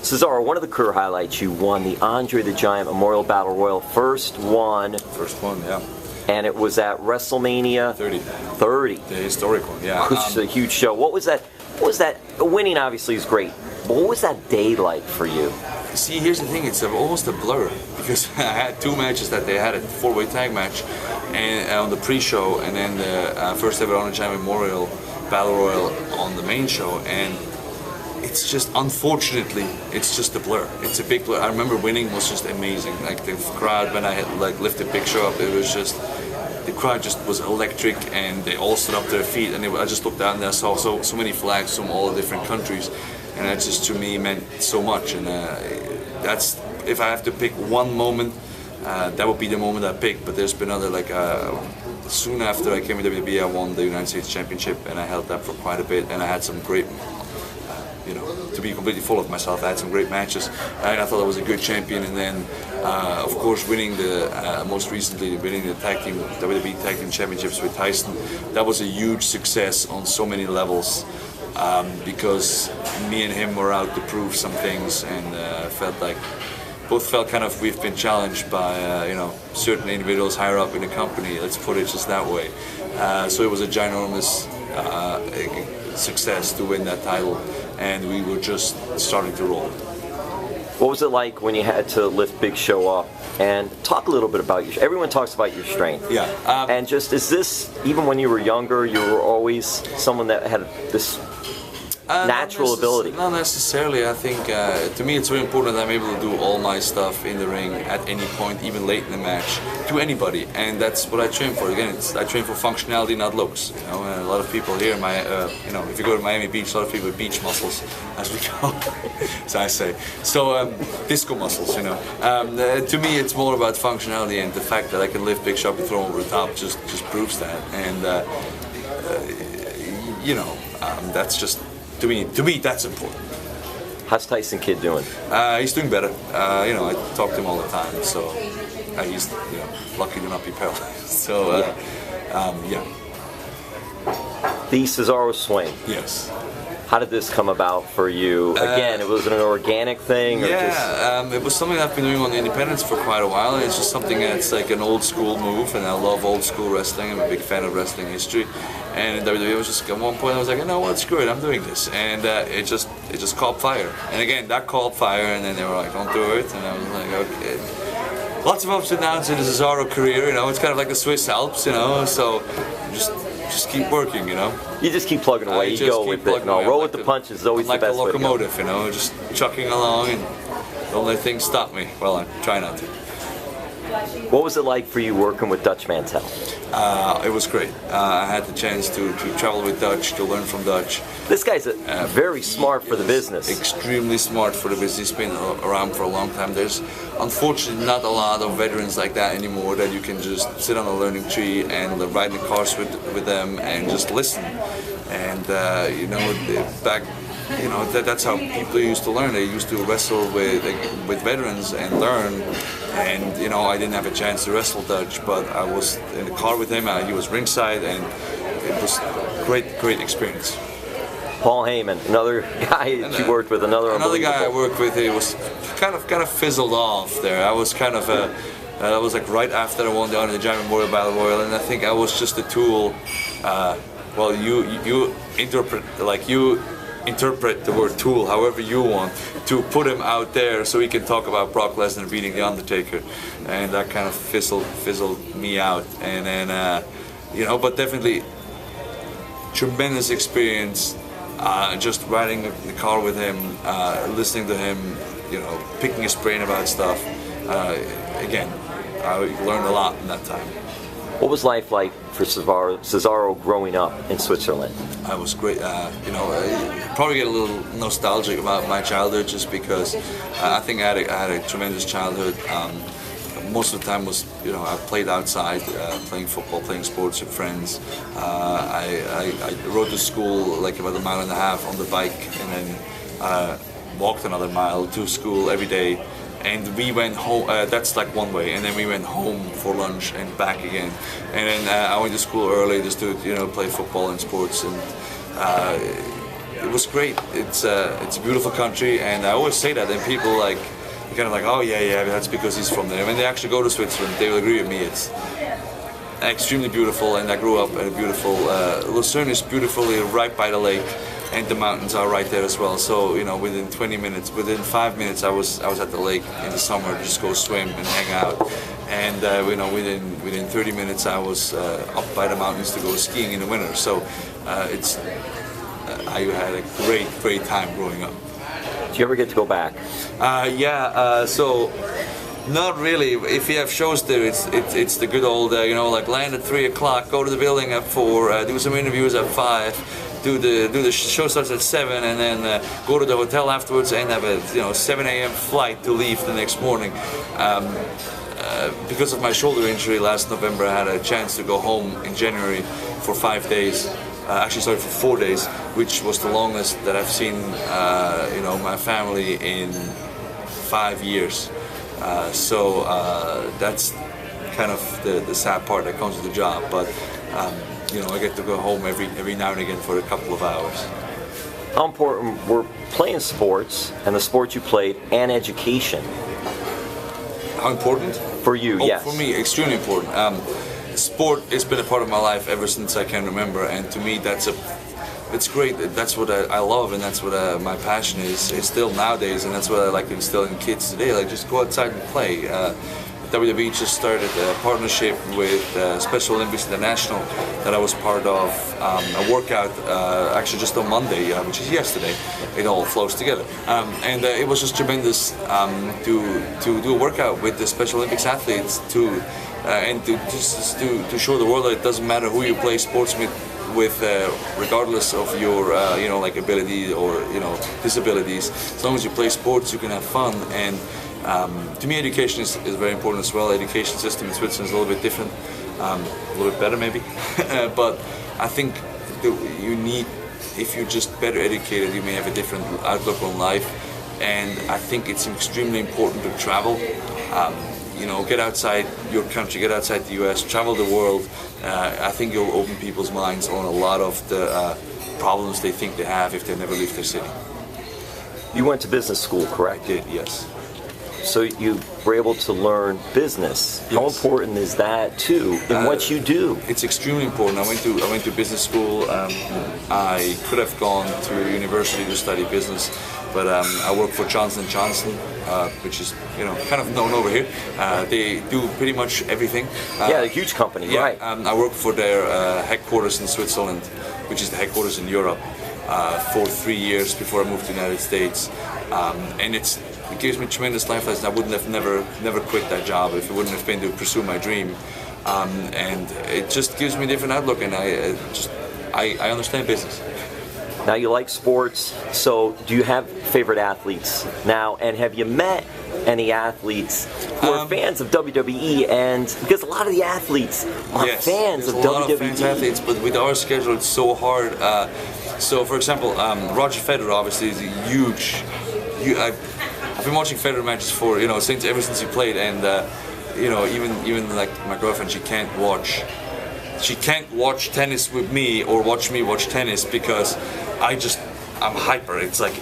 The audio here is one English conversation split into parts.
Cesaro, one of the career highlights, you won the Andre the Giant Memorial Battle Royal. First one, yeah. And it was at WrestleMania 30. The historic one, yeah. Which is a huge show. What was that? Winning obviously is great. But what was that day like for you? See, here's the thing, it's almost a blur, because I had 2 matches that they had, a 4-way tag match and on the pre-show, and then the first ever Andre the Giant Memorial Battle Royal on the main show, and it's just, unfortunately, it's just a blur. It's a big blur. I remember winning was just amazing. Like the crowd, when I had lifted Big Show up, it was just, the crowd just was electric, and they all stood up to their feet, and I just looked out and I saw so many flags from all the different countries, and that just to me meant so much. And that's, if I have to pick one moment, that would be the moment I pick. But there's been other, like soon after I came to WWE, I won the United States Championship, and I held that for quite a bit, and I had some great, to be completely full of myself, I had some great matches, and I thought I was a good champion. And then, of course, winning most recently winning the WWE Tag Team Championships with Tyson, that was a huge success on so many levels, because me and him were out to prove some things, and felt like both felt kind of we've been challenged by certain individuals higher up in the company. Let's put it just that way. So it was a ginormous success to win that title, and we were just starting to roll. What was it like when you had to lift Big Show up? And talk a little bit about your. Everyone talks about your strength. Yeah. And just, is this, even when you were younger, you were always someone that had this natural ability? Not necessarily. I think to me it's very important that I'm able to do all my stuff in the ring at any point, even late in the match, to anybody, and that's what I train for. Again, I train for functionality, not looks. And a lot of people here, if you go to Miami Beach, a lot of people with beach muscles, as we call it, as I say. So disco muscles, To me, it's more about functionality, and the fact that I can lift Big Show and throw him over the top just proves that. And that's just. To me, that's important. How's Tyson Kidd doing? He's doing better. I talk to him all the time, so he's lucky to not be paralyzed. So yeah. The Cesaro Swing. Yes. How did this come about for you? Again, was it an organic thing? Or it was something I've been doing on the independents for quite a while. It's just something that's like an old school move, and I love old school wrestling. I'm a big fan of wrestling history. And in WWE, was just at one point I was like, you know what, screw it, I'm doing this, and it just caught fire. And again, that caught fire, and then they were like, don't do it, and I was like, okay. Lots of ups and downs in the Cesaro career, it's kind of like the Swiss Alps, so just keep working, You just keep plugging away. You go with it. Roll with the punches is always the best way to go. Like a locomotive, just chucking along, and don't let things stop me. Well, I try not to. What was it like for you working with Dutch Mantel? It was great. I had the chance to travel with Dutch, to learn from Dutch. This guy's very smart for the business. Extremely smart for the business. He's been around for a long time. There's unfortunately not a lot of veterans like that anymore, that you can just sit on a learning tree and ride in the cars with them and just listen. And back. That's how people used to learn. They used to wrestle with veterans and learn. And I didn't have a chance to wrestle Dutch, but I was in the car with him. He was ringside, and it was great experience. Paul Heyman, another guy that you worked with, another guy I worked with. He was kind of fizzled off there. I was kind of that was like right after I won the Andre the Giant Memorial Battle Royal, and I think I was just a tool. You interpret the word tool however you want, to put him out there so he can talk about Brock Lesnar beating The Undertaker, and that kind of fizzled me out. And then but definitely tremendous experience, just riding the car with him, listening to him, picking his brain about stuff. Again, I learned a lot in that time. What was life like for Cesaro growing up in Switzerland? It was great. Probably get a little nostalgic about my childhood, just because I think I had a tremendous childhood. Most of the time was, I played outside, playing football, playing sports with friends. I rode to school like about 1.5 miles on the bike, and then walked another mile to school every day. And we went home, that's like one way, and then we went home for lunch and back again. And then I went to school early just to, play football and sports. And it was great. It's a beautiful country, and I always say that, and people like kind of like, oh yeah, that's because he's from there. When they actually go to Switzerland, they will agree with me. It's extremely beautiful, and I grew up in a beautiful. Lucerne is beautifully right by the lake, and the mountains are right there as well. So within 20 minutes, within 5 minutes, I was at the lake in the summer to just go swim and hang out. And within 30 minutes, I was up by the mountains to go skiing in the winter. So I had a great time growing up. Do you ever get to go back? So not really. If you have shows there, it's the good old like land at 3 o'clock, go to the building at 4, do some interviews at 5, do the show starts at 7, and then go to the hotel afterwards and have a 7 a.m. flight to leave the next morning. Because of my shoulder injury last November, I had a chance to go home in January for 5 days. For 4 days, which was the longest that I've seen, my family in 5 years. So that's kind of the sad part that comes with the job. But I get to go home every now and again for a couple of hours. How important were playing sports and the sports you played and education? How important? For you, yes. For me, extremely important. Sport has been a part of my life ever since I can remember, and to me it's great. That's what I love, and that's what my passion is still nowadays, and that's what I like to instill in kids today. Like, just go outside and play. WWE just started a partnership with Special Olympics International that I was part of. A workout actually just on Monday, which is yesterday. It all flows together, and it was just tremendous to do a workout with the Special Olympics athletes and to show the world that it doesn't matter who you play sports with, regardless of your ability or disabilities. As long as you play sports, you can have fun. And to me, education is very important as well. Education system in Switzerland is a little bit different, a little bit better maybe. But I think if you're just better educated, you may have a different outlook on life. And I think it's extremely important to travel. Get outside your country, get outside the US, travel the world. I think you'll open people's minds on a lot of the problems they think they have if they never leave their city. You went to business school, correct? I did, yes. So you were able to learn business. Yes. How important is that too in what you do? It's extremely important. I went to business school. I could have gone to university to study business, but I work for Johnson & Johnson, which is kind of known over here. They do pretty much everything. A huge company, yeah, right? I work for their headquarters in Switzerland, which is the headquarters in Europe, for 3 years before I moved to the United States, and it gives me tremendous life lessons. I wouldn't have never quit that job if it wouldn't have been to pursue my dream, and it just gives me a different outlook, and I understand business. Now, you like sports, so do you have favorite athletes now? And have you met any athletes who are fans of WWE? And because a lot of the athletes are fans of WWE. There's a lot of fans athletes, but with our schedule, it's so hard. So, for example, Roger Federer obviously is a huge. I've been watching Federer matches for ever since he played, and even like my girlfriend, she can't watch tennis with me or watch me watch tennis because I'm hyper. It's like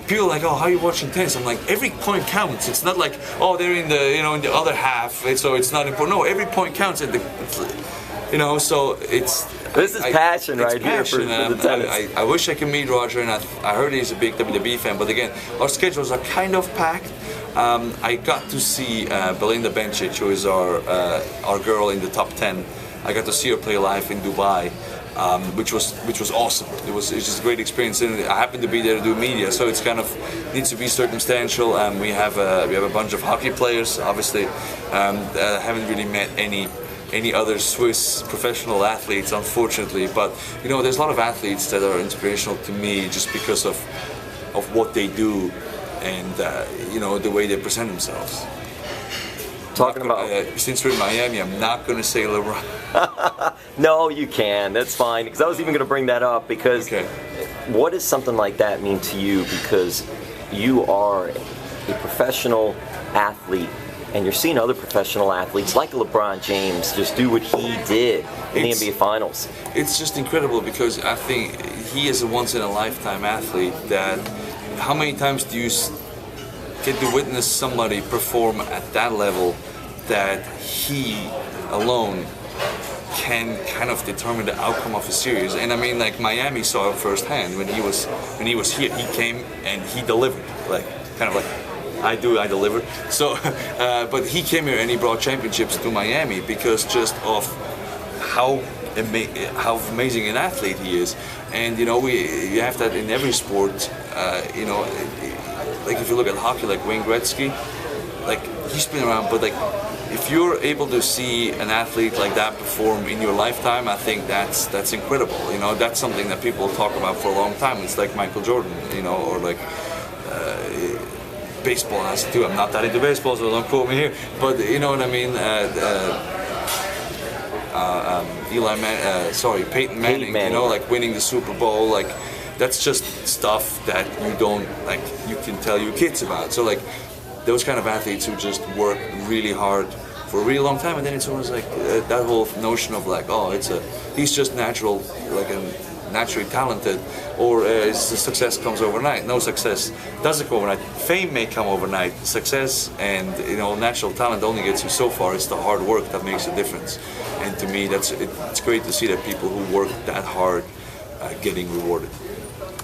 people are like, oh, how are you watching tennis? I'm like, every point counts. It's not like, oh, they're in the in the other half, so it's not important. No, every point counts. So it's. This is passion right here for the tennis. I wish I could meet Roger, and I heard he's a big WWE fan. But again, our schedules are kind of packed. I got to see Belinda Bencic, who is our girl in the top 10. I got to see her play live in Dubai, which was awesome. It was just a great experience, and I happened to be there to do media, so it's kind of needs to be circumstantial. We have a bunch of hockey players, obviously. Haven't really met any other Swiss professional athletes, unfortunately, but there's a lot of athletes that are inspirational to me just because of what they do and the way they present themselves. Talking about since we're in Miami, I'm not going to say LeBron. No, you can. That's fine. Because I was even going to bring that up. Because what does something like that mean to you? Because you are a professional athlete and you're seeing other professional athletes like LeBron James just do what he did in the NBA Finals. It's just incredible because I think he is a once-in-a-lifetime athlete that how many times do you get to witness somebody perform at that level that he alone can kind of determine the outcome of a series? And I mean, like Miami saw it firsthand when he was here. He came and he delivered, like kind of like I deliver. So, but he came here and he brought championships to Miami because just of how amazing an athlete he is. And you know, you have that in every sport. You know, like if you look at hockey, like Wayne Gretzky, like he's been around, but like if you're able to see an athlete like that perform in your lifetime, I think that's incredible. You know, that's something that people talk about for a long time. It's like Michael Jordan, you know, or like baseball has too. I'm not that into baseball, so don't quote me here. But you know what I mean. Peyton Manning, you know, like winning the Super Bowl, like that's just stuff that you don't, like, you can tell your kids about. So like those kind of athletes who just work really hard for a really long time, and then it's almost like that whole notion of like, oh, he's just natural, like naturally talented, or the success comes overnight. No, success doesn't come overnight. Fame may come overnight. Success and, you know, natural talent only gets you so far. It's the hard work that makes a difference. And to me, it's great to see that people who work that hard getting rewarded.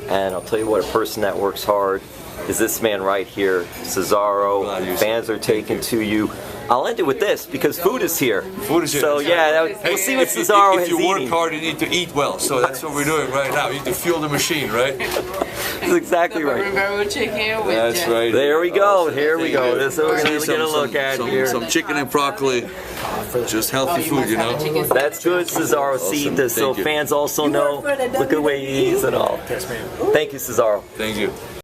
And I'll tell you what, a person that works hard is this man right here, Cesaro. Fans are taken to you. I'll end it with this because food is here. Food is here. So yeah, we'll see what Cesaro is eating. If you work hard, you need to eat well. So that's what we're doing right now. You need to fuel the machine, right? That's exactly right. That's right. There we go. Here we go. This is what we're going to get a look at here. Some chicken and broccoli. Just healthy food, you know. That's good, Cesaro. See this, so fans also know. Look at the way he eats it all. Thank you, Cesaro. Thank you.